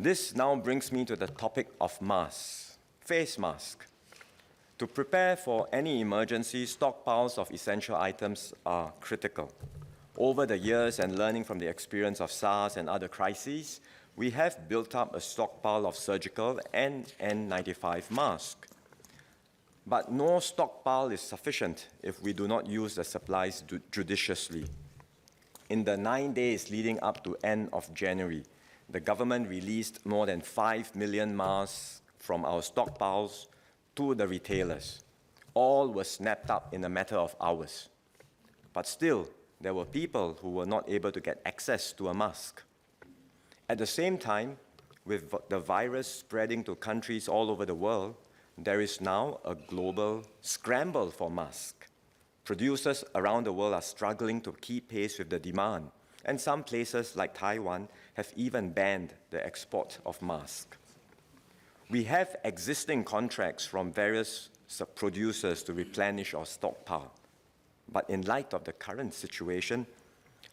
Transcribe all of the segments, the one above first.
This now brings me to the topic of masks, face mask. To prepare for any emergency, stockpiles of essential items are critical. Over the years and learning from the experience of SARS and other crises, we have built up a stockpile of surgical and N95 masks. But no stockpile is sufficient if we do not use the supplies judiciously. In the 9 days leading up to end of January, the government released more than 5 million masks from our stockpiles to the retailers. All were snapped up in a matter of hours. But still, there were people who were not able to get access to a mask. At the same time, with the virus spreading to countries all over the world, there is now a global scramble for masks. Producers around the world are struggling to keep pace with the demand, and some places like Taiwan have even banned the export of masks. We have existing contracts from various producers to replenish our stockpile. But in light of the current situation,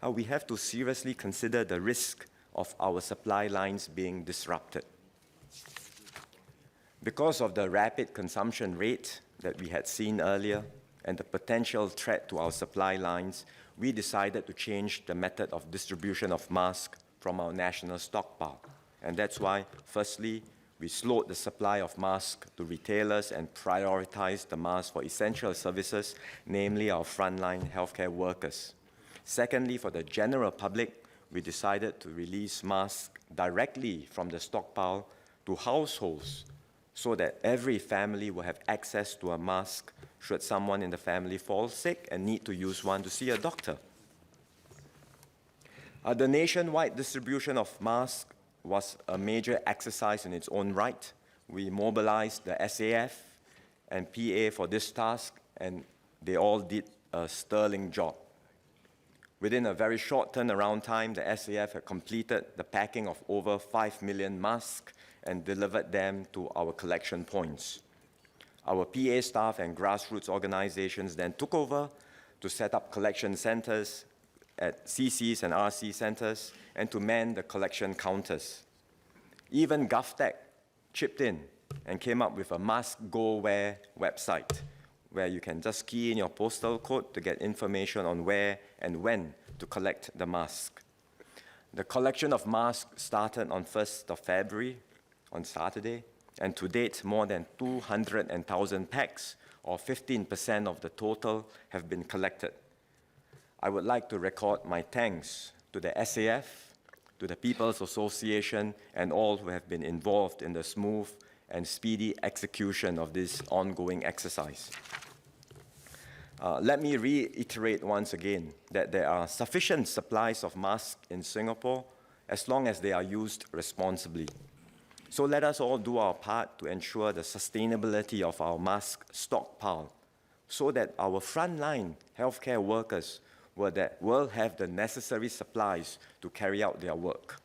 we have to seriously consider the risk of our supply lines being disrupted. Because of the rapid consumption rate that we had seen earlier and the potential threat to our supply lines, we decided to change the method of distribution of masks from our national stockpile. And that's why, firstly, we slowed the supply of masks to retailers and prioritized the masks for essential services, namely our frontline healthcare workers. Secondly, for the general public, we decided to release masks directly from the stockpile to households so that every family will have access to a mask should someone in the family fall sick and need to use one to see a doctor. The nationwide distribution of masks was a major exercise in its own right. We mobilized the SAF and PA for this task, and they all did a sterling job. Within a very short turnaround time, the SAF had completed the packing of over 5 million masks and delivered them to our collection points. Our PA staff and grassroots organizations then took over to set up collection centers at CCs and RC centers and to man the collection counters. Even GovTech chipped in and came up with a Mask Go Where website where you can just key in your postal code to get information on where and when to collect the mask. The collection of masks started on 1st of February, on Saturday, and to date, more than 200,000 packs, or 15% of the total, have been collected. I would like to record my thanks to the SAF, to the People's Association, and all who have been involved in the smooth and speedy execution of this ongoing exercise. Let me reiterate once again that there are sufficient supplies of masks in Singapore as long as they are used responsibly. So let us all do our part to ensure the sustainability of our mask stockpile so that our frontline healthcare workers will have the necessary supplies to carry out their work.